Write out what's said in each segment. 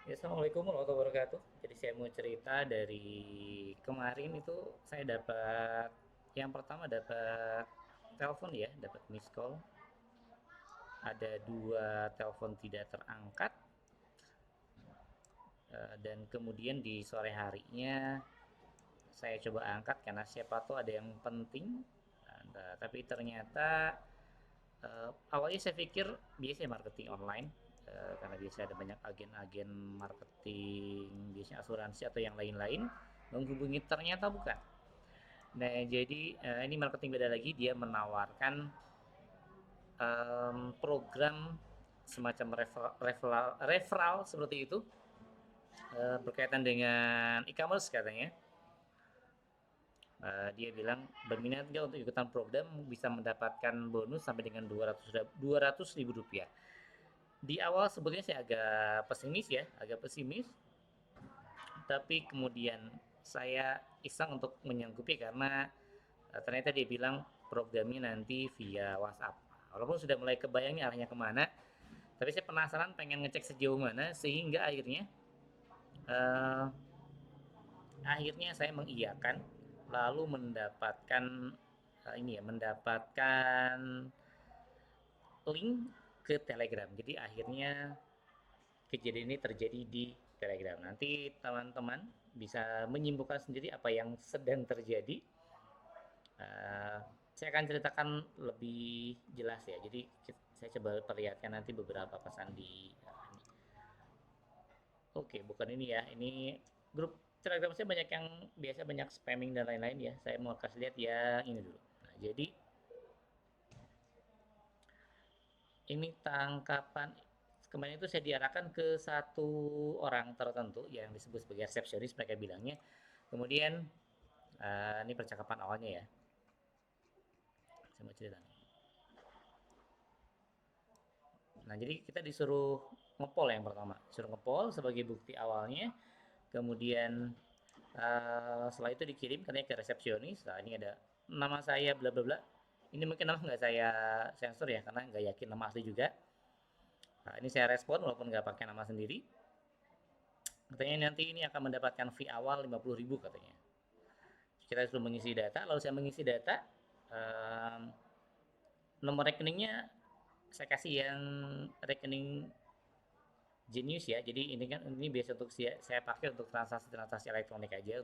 Ya, Assalamualaikum warahmatullahi wabarakatuh. Jadi saya mau cerita dari kemarin itu saya dapat yang pertama dapat telepon ya, dapat miss call. Ada dua telepon tidak terangkat dan kemudian di sore harinya saya coba angkat karena siapa tahu ada yang penting. Tapi ternyata awalnya saya pikir biasanya marketing online karena biasa ada banyak agen-agen marketing, biasanya asuransi atau yang lain-lain menghubungi, ternyata bukan. Nah, jadi ini marketing beda lagi, dia menawarkan program semacam referral seperti itu berkaitan dengan e-commerce katanya. Dia bilang berminat nggak untuk ikutan program bisa mendapatkan bonus sampai dengan 200 ribu rupiah. Di awal sebetulnya saya agak pesimis ya, agak pesimis, tapi kemudian saya iseng untuk menyanggupi karena ternyata dia bilang programnya nanti via WhatsApp. Walaupun sudah mulai kebayangnya arahnya kemana, tapi saya penasaran pengen ngecek sejauh mana sehingga uh, akhirnya saya mengiyakan lalu mendapatkan ini ya mendapatkan link ke Telegram. Jadi akhirnya kejadian ini terjadi di Telegram. Nanti teman-teman bisa menyimpulkan sendiri apa yang sedang terjadi. Uh, saya akan ceritakan lebih jelas ya. Jadi saya coba perlihatkan nanti beberapa pesan di ini. Oke, bukan ini ya. Ini grup Telegram saya banyak yang biasa banyak spamming dan lain-lain ya. Saya mau kasih lihat ya ini dulu. Nah, jadi ini tangkapan kemarin itu saya diarahkan ke satu orang tertentu yang disebut sebagai resepsionis mereka bilangnya. Kemudian ini percakapan awalnya ya. Saya mau cerita. Nah, jadi kita disuruh ngepol yang pertama. Disuruh ngepol sebagai bukti awalnya. Kemudian setelah itu dikirim katanya ke resepsionis. Nah, ini ada nama saya bla bla bla. Ini mungkin nama nggak saya sensor ya karena nggak yakin nama asli juga. Nah, ini saya respon walaupun nggak pakai nama sendiri. Katanya nanti ini akan mendapatkan fee awal 50.000 katanya. Kita disuruh mengisi data, lalu saya mengisi data. Um, Nomor rekeningnya saya kasih yang rekening Genius ya. Jadi ini kan ini biasa untuk saya pakai untuk transaksi-transaksi elektronik aja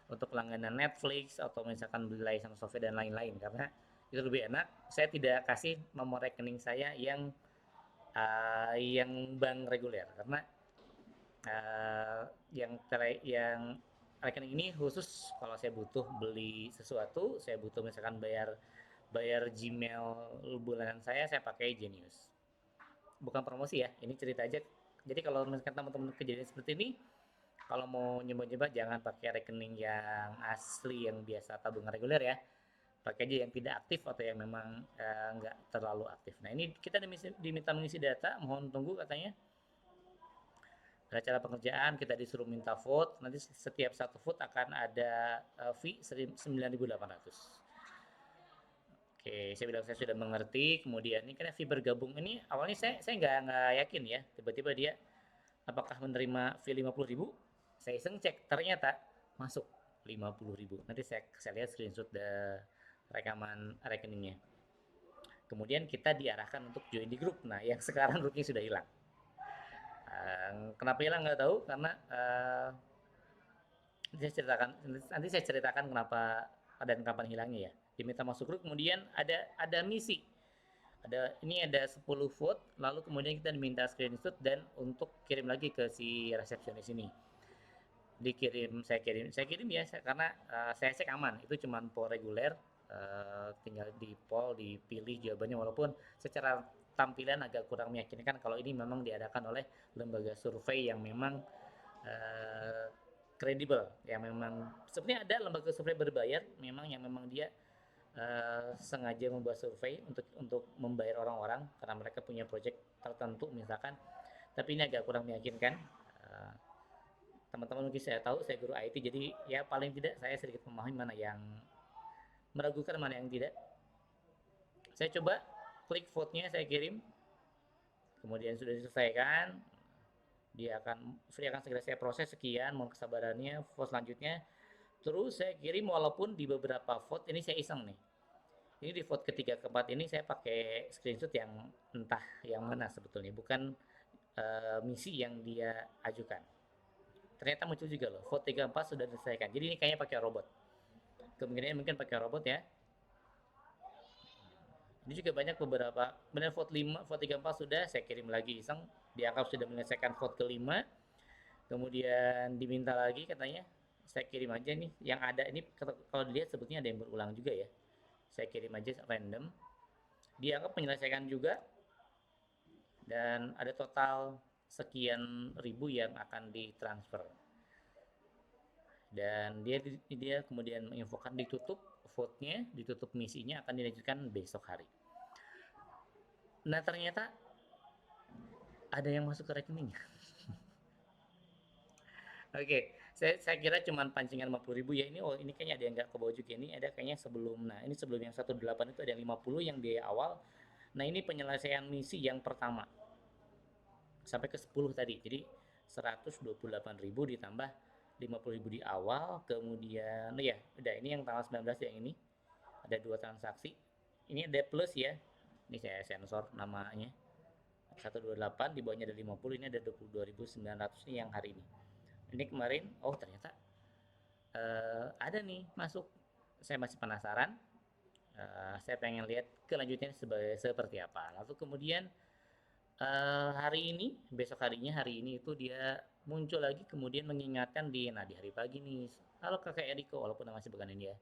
untuk langganan Netflix atau misalkan beli license software dan lain-lain karena itu lebih enak. Saya tidak kasih nomor rekening saya yang bank reguler karena uh, yang rekening ini khusus kalau saya butuh beli sesuatu, saya butuh misalkan bayar bayar Gmail bulanan saya pakai Genius. Bukan promosi ya, ini cerita aja. Jadi kalau misalkan teman-teman kejadian seperti ini, kalau mau nyoba-nyoba jangan pakai rekening yang asli yang biasa tabungan reguler ya. Pakai aja yang tidak aktif atau yang memang nggak terlalu aktif. Nah, ini kita diminta mengisi data, mohon tunggu katanya. Ada cara pengerjaan, kita disuruh minta vote. Nanti setiap satu vote akan ada fee 9.800. Oke, saya bilang saya sudah mengerti. Kemudian ini kan fee bergabung ini awalnya saya nggak yakin ya. Tiba-tiba dia apakah menerima fee 50.000? Saya iseng cek, ternyata masuk 50.000. Nanti saya lihat screenshot rekaman rekeningnya. Kemudian kita diarahkan untuk join di grup. Nah, yang sekarang grupnya sudah hilang. Kenapa hilang nggak tahu karena nanti saya ceritakan kenapa dan kapan hilangnya ya. Diminta masuk grup, kemudian ada misi. Ada 10 vote, lalu kemudian kita diminta screenshot dan untuk kirim lagi ke si resepsionis ini. Saya kirim ya karena saya cek aman. Itu cuma poll reguler, tinggal di poll dipilih jawabannya walaupun secara tampilan agak kurang meyakinkan kalau ini memang diadakan oleh lembaga survei yang memang eh, kredibel, yang memang sebenarnya ada lembaga survei berbayar memang yang memang dia sengaja membuat survei untuk membayar orang-orang karena mereka punya project tertentu misalkan, tapi ini agak kurang meyakinkan. Eh, Teman-teman mungkin saya tahu saya guru IT jadi ya paling tidak saya sedikit memahami mana yang meragukan mana yang tidak. Saya coba klik vote-nya saya kirim, kemudian sudah diselesaikan. Dia akan segera saya proses sekian, mohon kesabarannya, vote selanjutnya. Terus saya kirim walaupun di beberapa vote ini saya iseng nih. Ini di vote ketiga keempat ini saya pakai screenshot yang entah yang mana sebetulnya, bukan misi yang dia ajukan. Ternyata muncul juga loh, vote 3 4 sudah diselesaikan. Jadi ini kayaknya pakai robot. Kemungkinan mungkin pakai robot ya. Ini juga banyak beberapa, benar vote 5, vote 3 4 sudah saya kirim lagi iseng, dianggap sudah menyelesaikan vote kelima. Kemudian diminta lagi katanya, saya kirim aja nih yang ada ini, kalau dilihat sebetulnya ada yang berulang juga ya. Saya kirim aja random. Dianggap menyelesaikan juga dan ada total sekian ribu yang akan ditransfer. Dan dia kemudian menginfokan ditutup vote-nya, ditutup misinya akan dilanjutkan besok hari. Nah, ternyata ada yang masuk ke rekeningnya. Oke, saya kira cuma pancingan 50.000 ya ini. Oh, ini kayaknya ada yang nggak ke bawah juga. Ini ada kayaknya sebelum. Nah, ini sebelum yang 18 itu ada yang 50 yang biaya awal. Nah, ini penyelesaian misi yang pertama. Sampai ke 10 tadi. Jadi 128.000 ditambah 50.000 di awal, kemudian ya, udah ini yang tanggal 19 yang ini. Ada 2 transaksi. Ini ada plus ya. Ini saya sensor namanya. 128 di bawahnya ada 50, ini ada 22.900 nih yang hari ini. Ini kemarin, oh ternyata ada nih masuk. Saya masih penasaran. Saya pengen lihat kelanjutannya seperti apa. Lalu kemudian hari ini, besok harinya, hari ini itu dia muncul lagi kemudian mengingatkan di hari pagi nih. Halo kakak Eriko, walaupun nama masih bukan ini ya.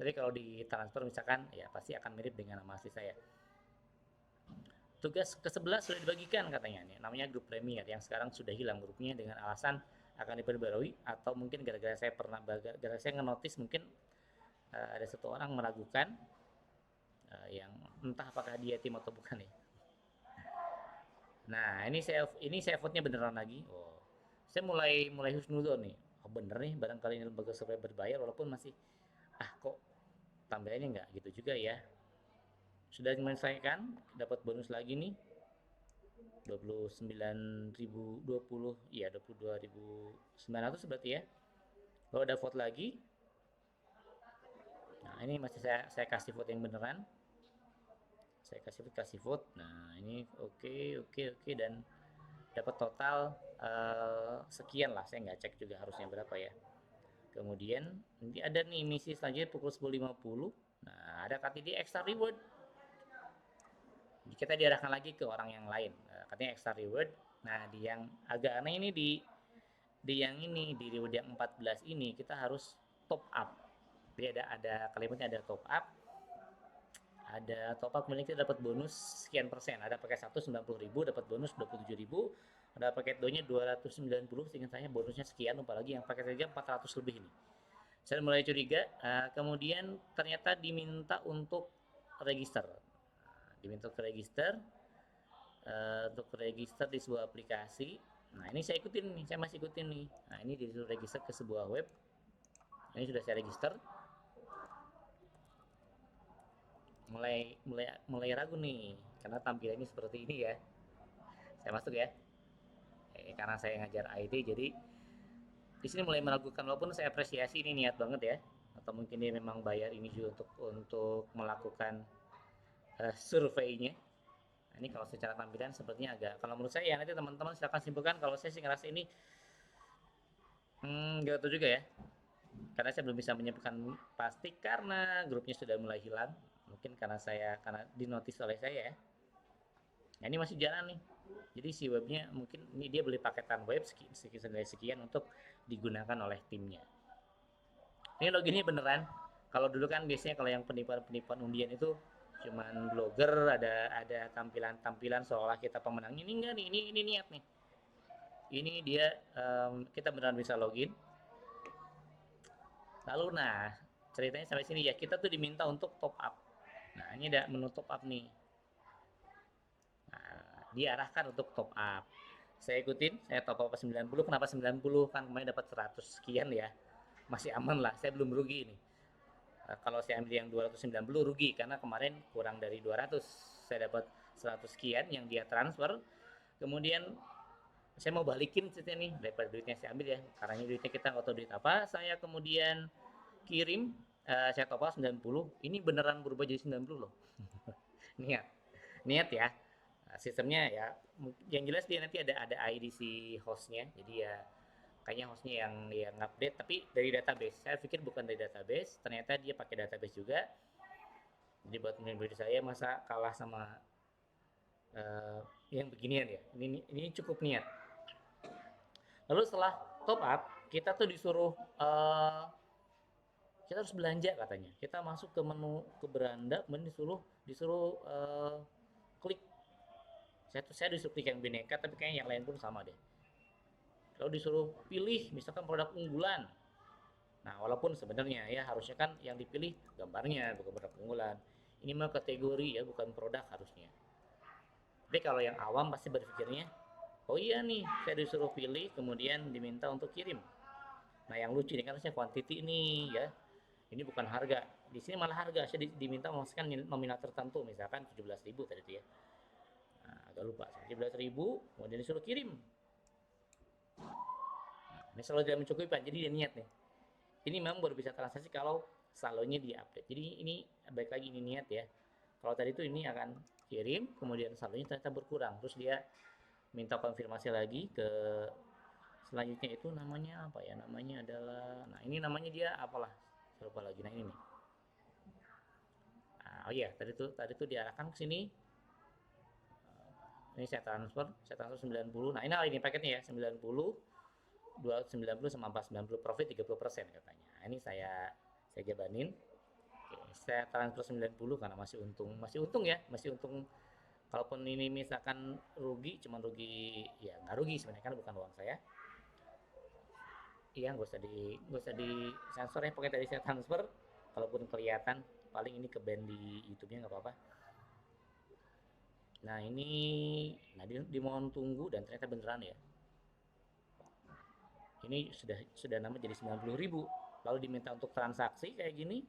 Tapi kalau di transfer misalkan, ya pasti akan mirip dengan nama asli saya. Tugas ke-11 sudah dibagikan katanya nih, namanya grup premier yang sekarang sudah hilang grupnya dengan alasan akan diperbarui atau mungkin gara-gara saya ngenotis mungkin ada satu orang meragukan yang entah apakah dia tim atau bukan ya. Nah, ini saya vote-nya beneran lagi. Oh. Saya mulai husnuzon nih. Oh, bener nih barangkali ini lembaga survei berbayar walaupun masih kok tambahannya nggak gitu juga ya. Sudah menyelesaikan, dapat bonus lagi nih. 29.020 ya 22.900 berarti ya. Kalau ada vote lagi. Nah, ini masih saya kasih vote yang beneran. Saya kasih vote. Nah, ini oke dan dapat total sekian lah. Saya nggak cek juga harusnya berapa ya. Kemudian nanti ada nih misi selanjutnya pukul 10.50. Nah, ada KTD extra reward. Kita diarahkan lagi ke orang yang lain. Katanya extra reward. Nah, di yang agak aneh ini di yang ini di reward yang 14 ini kita harus top up. Jadi ada kalimatnya ada top up. Ada top up kemudian kita dapat bonus sekian persen. Ada paket 1 90.000 dapat bonus 27.000. Ada paket 2-nya 290, seingat saya bonusnya sekian, apalagi yang paket 3 400 lebih ini. Saya mulai curiga, kemudian ternyata diminta untuk register. Diminta untuk register di sebuah aplikasi. Nah, ini saya ikutin nih, saya masih ikutin nih. Nah, ini disuruh register ke sebuah web. Ini sudah saya register. Mulai ragu nih karena tampilannya seperti ini ya. Saya masuk ya. Karena saya ngajar IT jadi di sini mulai meragukan walaupun saya apresiasi ini niat banget ya. Atau mungkin dia memang bayar ini juga untuk melakukan surveinya. Nah, ini kalau secara tampilan sepertinya agak, kalau menurut saya ya nanti teman-teman silahkan simpulkan. Kalau saya sih ngerasa ini gak tahu juga ya. Karena saya belum bisa menyimpulkan pasti karena grupnya sudah mulai hilang. Mungkin karena dinotis oleh saya ya. Nah, ini masih jalan nih. Jadi si webnya mungkin ini dia beli paketan web sekian untuk digunakan oleh timnya. Ini loginnya beneran. Kalau dulu kan biasanya kalau yang penipuan undian itu cuman blogger, ada tampilan-tampilan seolah kita pemenang. Ini enggak nih, ini niat nih. Ini dia kita beneran bisa login. Lalu nah, ceritanya sampai sini ya, kita tuh diminta untuk top up. Nah, ini ada menu top up nih. Nah, diarahkan untuk top up. Saya ikutin, saya top up 90. Kenapa 90? Kan kemarin dapat 100 sekian ya. Masih aman lah, saya belum rugi ini. Kalau saya ambil yang 290 rugi karena kemarin kurang dari 200. Saya dapat 100 sekian yang dia transfer. Kemudian saya mau balikin ceritanya nih, daripada duitnya saya ambil ya, karena ini duitnya kita nggak tahu duit apa, saya kemudian kirim, saya top up 90, ini beneran berubah jadi 90 loh. Niat, niat ya. Nah, sistemnya ya, yang jelas dia nanti ada ID si hostnya, jadi ya kayaknya hostnya yang update, tapi dari database. Saya pikir bukan dari database, ternyata dia pakai database juga. Jadi buat menurut saya masa kalah sama uh, yang beginian ya. Ini cukup niat. Lalu setelah top up, kita tuh disuruh kita harus belanja katanya. Kita masuk ke menu ke beranda, kemudian disuruh klik. Saya disuruh klik yang bineka, tapi kayaknya yang lain pun sama deh. Lalu disuruh pilih misalkan produk unggulan. Nah, walaupun sebenarnya ya harusnya kan yang dipilih gambarnya bukan produk unggulan. Ini mah kategori ya, bukan produk harusnya. Tapi kalau yang awam pasti berpikirnya, oh iya nih, saya disuruh pilih kemudian diminta untuk kirim. Nah, yang lucu ini kan harusnya quantity nih ya. Ini bukan harga. Di sini malah harga, saya diminta memasukkan nominal tertentu, misalkan 17.000 tadi itu ya. Nah, agak lupa, 17.000, kemudian disuruh kirim. Nah, ini selalu tidak mencukupi Pak, jadi dia niat nih. Ini memang baru bisa transaksi kalau saldonya di-update. Jadi ini baik lagi ini niat ya. Kalau tadi itu ini akan kirim, kemudian saldonya ternyata berkurang. Terus dia minta konfirmasi lagi ke selanjutnya itu namanya apa ya? Namanya adalah, nah ini namanya dia apalah? Saya lupa lagi. Nah ini nih. Nah, oh iya, tadi tuh diarahkan ke sini. Ini saya transfer 90. Nah, ini paketnya ya, 90, 290 sama 490, profit 30% katanya. Nah, ini saya jabanin. Oke, saya transfer 90 karena masih untung ya, masih untung. Kalaupun ini misalkan rugi, cuman rugi ya nggak rugi sebenarnya kan bukan uang saya. Iya, nggak usah di sensor ya, pokoknya tadi saya transfer. Kalaupun kelihatan, paling ini ke band di YouTube-nya nggak apa-apa. Nah ini, nah dimohon tunggu dan ternyata beneran ya. Ini sudah nama jadi 90.000. Lalu diminta untuk transaksi kayak gini,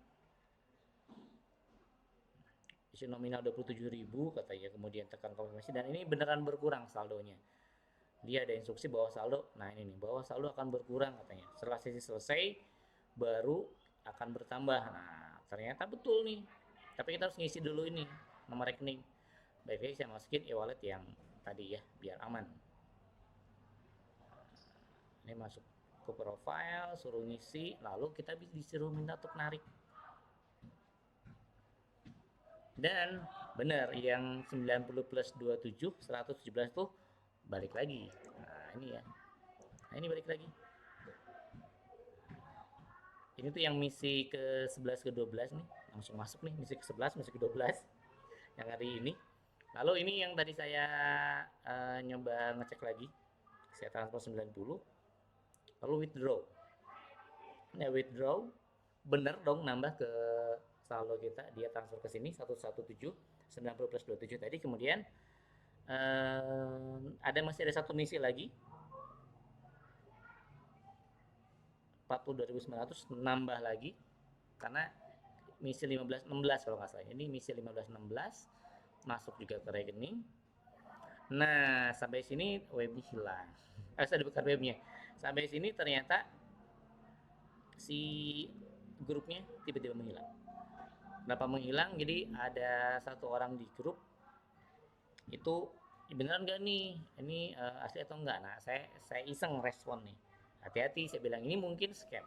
isi nominal 27.000 katanya, kemudian tekan konfirmasi dan ini beneran berkurang saldonya. Dia ada instruksi bahwa saldo, nah ini nih, bahwa saldo akan berkurang katanya. Setelah sesi selesai baru akan bertambah. Nah, ternyata betul nih. Tapi kita harus ngisi dulu ini nomor rekening. Baik, saya masukin e-wallet yang tadi ya, biar aman. Ini masuk ke profile, suruh ngisi, lalu kita disuruh minta untuk narik. Dan benar yang 90 plus 27 117 tuh balik lagi. Nah, ini ya. Nah, ini balik lagi. Ini tuh yang misi ke 11 ke 12 nih, langsung masuk nih, misi ke 11, misi ke 12 yang hari ini. Lalu ini yang tadi saya nyoba ngecek lagi. Saya transfer 90, lalu withdraw. Nah, withdraw bener dong nambah ke saldo kita, dia transfer ke sini 117 90 plus 27 tadi, kemudian masih ada satu misi lagi 42.900 nambah lagi karena misi 15 16 kalau nggak salah, ini misi 15 16 masuk juga ke rekening. Nah sampai sini webnya hilang, saya bukan webnya, sampai sini ternyata si grupnya tiba-tiba menghilang. Kenapa menghilang? Jadi ada satu orang di grup itu beneran nggak nih ini asli atau enggak. Nah saya iseng respon nih, hati-hati saya bilang ini mungkin scam,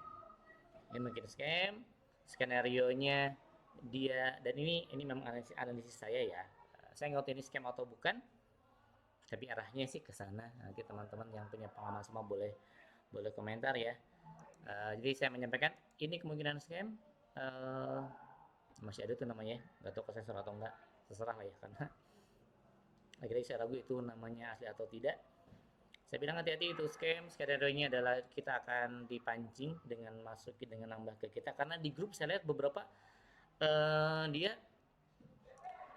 skenario nya dia, dan ini memang analisis saya ya, saya nggak tahu ini scam atau bukan, tapi arahnya sih ke sana. Nanti teman-teman yang punya pengalaman semua boleh komentar ya. Jadi saya menyampaikan ini kemungkinan scam, masih ada tuh namanya, nggak tahu kesensor atau enggak, terserah lah ya, karena akhirnya saya ragu itu namanya asli atau tidak. Saya bilang hati-hati itu scam, skenario-nya adalah kita akan dipancing dengan masukin dengan nambah ke kita, karena di grup saya lihat beberapa dia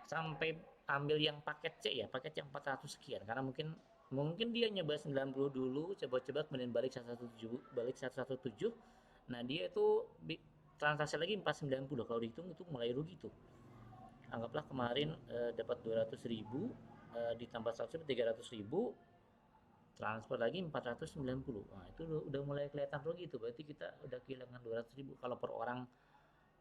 sampai ambil yang paket C ya, paket yang 400 sekian, karena mungkin dia nyoba 90 dulu, coba-coba kemudian balik 117. Nah dia itu transaksi lagi 490, kalau dihitung itu mulai rugi tuh. Anggaplah kemarin dapat 200.000, ditambah 100.000 300.000, transfer lagi 490. Nah, itu udah mulai kelihatan rugi itu. Berarti kita udah kehilangan 200.000. Kalau per orang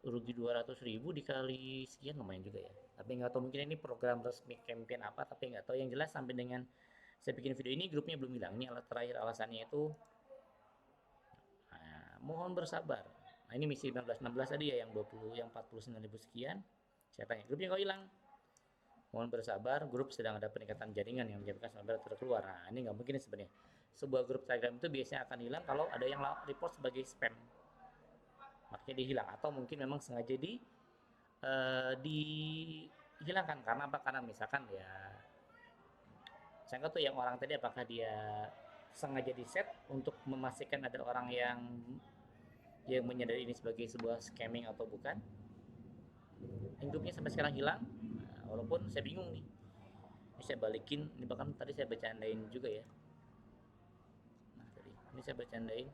rugi 200.000 dikali sekian lumayan juga ya. Tapi nggak tahu mungkin ini program resmi campaign apa, tapi nggak tahu. Yang jelas sampai dengan saya bikin video ini grupnya belum hilang. Ini terakhir alasannya itu mohon bersabar. Nah, ini misi 1916 tadi ya, yang 20, yang 49.000 sekian. Saya tanya, grupnya kok hilang? Mohon bersabar, grup sedang ada peningkatan jaringan yang menyebabkan sampai terkeluar. Nah, ini nggak mungkin sebenarnya. Sebuah grup Telegram itu biasanya akan hilang kalau ada yang report sebagai spam. Makanya dia hilang. Atau mungkin memang sengaja dihilangkan. Karena apa? Karena misalkan ya, saya nggak tahu yang orang tadi apakah dia sengaja di set untuk memastikan ada orang yang menyadari ini sebagai sebuah scamming atau bukan. Grupnya sampai sekarang hilang. Nah, walaupun saya bingung nih, ini saya balikin, ini bahkan tadi saya bercandain juga ya. Nah, tadi ini saya bercandain,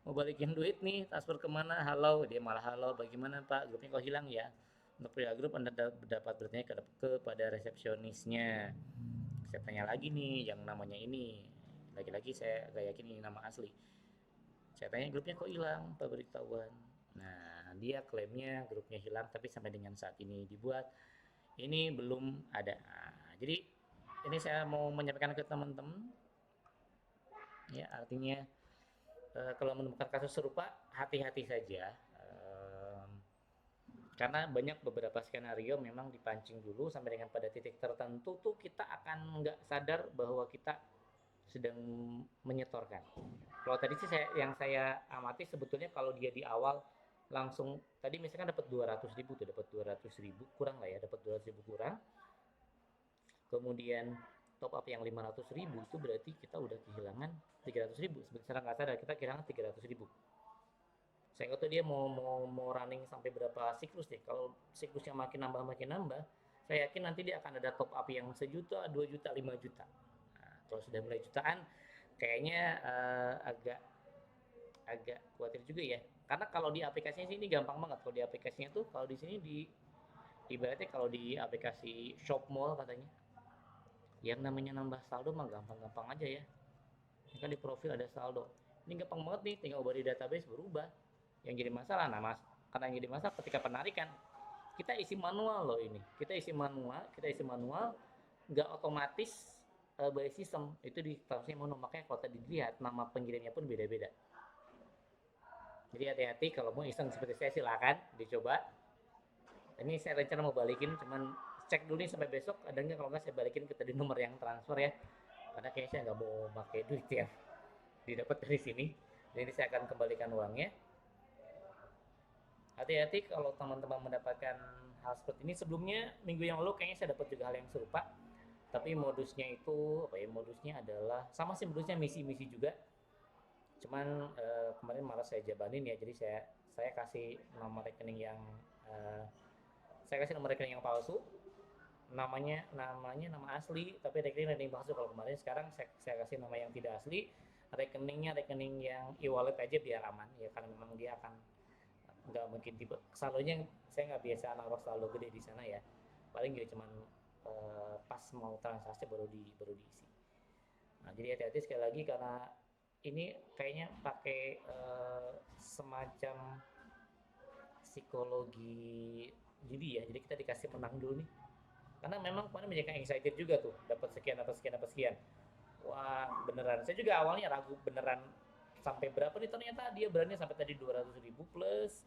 mau balikin duit nih, transfer kemana, halo, dia malah halo, bagaimana pak, grupnya kok hilang ya. Untuk pria grup Anda dapat bertanya kepada resepsionisnya. Saya tanya lagi nih yang namanya ini, lagi-lagi saya gak yakin ini nama asli. Saya tanya grupnya kok hilang, pemberitahuan. Nah, dia klaimnya grupnya hilang, tapi sampai dengan saat ini dibuat, ini belum ada. Nah, jadi ini saya mau menyampaikan ke teman-teman, ya artinya kalau menemukan kasus serupa, hati-hati saja. Karena banyak beberapa skenario memang dipancing dulu sampai dengan pada titik tertentu tuh kita akan nggak sadar bahwa kita sedang menyetorkan. Kalau tadi sih yang saya amati sebetulnya kalau dia di awal langsung tadi misalkan dapat 200.000 tuh, dapat 200.000 kurang lah ya, dapat 200.000 kurang. Kemudian top up yang 500.000 itu berarti kita udah kehilangan 300.000. Secara nggak sadar kita kehilangan 300.000. Saya nggak tahu dia mau running sampai berapa siklus deh. Kalau siklusnya makin nambah, saya yakin nanti dia akan ada top up yang 1 juta, 2 juta, 5 juta. Nah, kalau sudah mulai jutaan, kayaknya agak khawatir juga ya. Karena kalau di aplikasinya sih ini gampang banget. Kalau di aplikasinya tuh, kalau di sini ibaratnya kalau di aplikasi shop mall katanya, yang namanya nambah saldo mah gampang-gampang aja ya. Ini kan di profil ada saldo. Ini gampang banget nih, tinggal ubah di database berubah. Yang jadi masalah, nah mas, karena yang jadi masalah ketika penarikan, kita isi manual loh ini. Kita isi manual, nggak otomatis by system. Itu di transfernya manual, makanya kalau tadi dilihat, nama pengirimnya pun beda-beda. Jadi hati-hati kalau mau iseng seperti saya silakan dicoba. Ini saya rencana mau balikin, cuman cek dulu nih sampai besok ada nggak, kalau nggak saya balikin ke tadi nomor yang transfer ya. Karena kayaknya saya nggak mau pakai duit ya didapat dari sini. Jadi saya akan kembalikan uangnya. Hati-hati kalau teman-teman mendapatkan hal seperti ini. Sebelumnya minggu yang lalu kayaknya saya dapat juga hal yang serupa. Tapi modusnya itu apa ya? Modusnya adalah sama sih, modusnya misi-misi juga. Cuman kemarin malah saya jabanin ya. Jadi saya kasih nama rekening yang palsu. Namanya nama asli, tapi rekening palsu kalau kemarin. Sekarang saya kasih nama yang tidak asli. Rekeningnya rekening yang e-wallet aja biar aman ya, karena memang dia akan nggak mungkin tipe saldonya, saya nggak biasa naruh saldo gede di sana ya, paling juga cuman pas mau transaksi baru diisi. Nah jadi hati-hati sekali lagi, karena ini kayaknya pakai semacam psikologi judi ya, jadi kita dikasih menang dulu nih, karena memang kemarin banyak yang excited juga tuh, dapat sekian, wah beneran. Saya juga awalnya ragu beneran sampai berapa nih, ternyata dia berani sampai tadi 200.000 plus.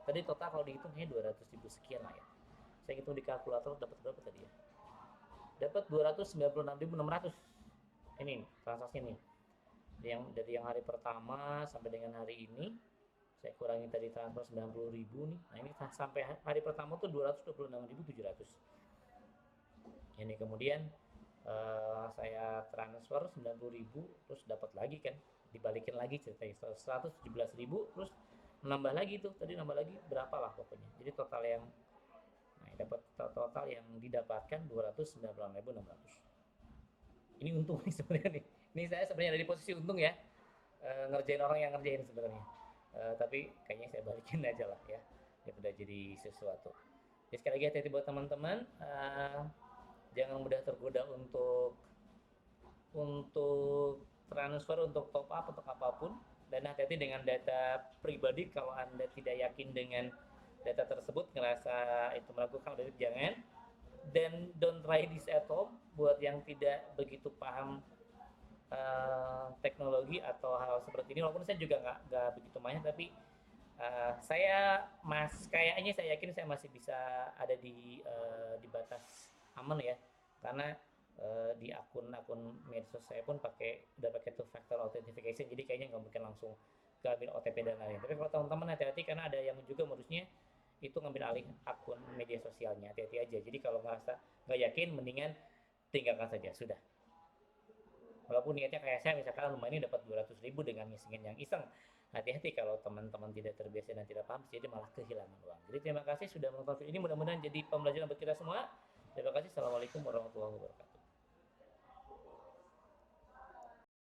Tadi total kalau dihitungnya 200.000 sekian lah ya. Saya hitung di kalkulator dapat berapa tadi ya? Dapat 296.600. Ini transaksi ini. Dari yang hari pertama sampai dengan hari ini, saya kurangi tadi transfer 90.000 nih. Nah, ini sampai hari pertama tuh 226.700. Ini kemudian saya transfer 90.000 terus dapat lagi kan, dibalikin lagi ceritanya 117.000 terus nambah lagi tuh, tadi nambah lagi berapa lah pokoknya. Jadi total yang dapat total yang didapatkan 296.600. Ini untung nih sebenarnya nih. Ini saya sebenarnya ada di posisi untung ya, ngerjain orang yang ngerjain sebenarnya. Tapi kayaknya saya balikin aja lah ya, daripada jadi sesuatu. Jadi sekali lagi hati-hati buat teman-teman, jangan mudah tergoda untuk untuk transfer, untuk top up, untuk apapun. Dan hati-hati dengan data pribadi. Kalau Anda tidak yakin dengan data tersebut, ngerasa itu melakukan audit, jangan. Dan don't try this at home. Buat yang tidak begitu paham teknologi atau hal seperti ini, walaupun saya juga nggak begitu banyak, tapi kayaknya saya yakin saya masih bisa ada di batas aman ya, karena di akun-akun medsos saya pun udah pakai two factor authentication, jadi kayaknya nggak mungkin langsung ngambil OTP dan lain-lain. Tapi kalau teman-teman hati-hati, karena ada yang juga modusnya itu ngambil alih akun media sosialnya, hati-hati aja. Jadi kalau ngerasa nggak yakin, mendingan tinggalkan saja, sudah. Walaupun niatnya kayak saya, misalkan rumah ini dapat 200.000 dengan ngisengin yang iseng, hati-hati kalau teman-teman tidak terbiasa dan tidak paham, jadi malah kehilangan uang. Jadi terima kasih sudah menonton video ini, mudah-mudahan jadi pembelajaran bagi kita semua. Terima kasih. Assalamualaikum warahmatullahi wabarakatuh.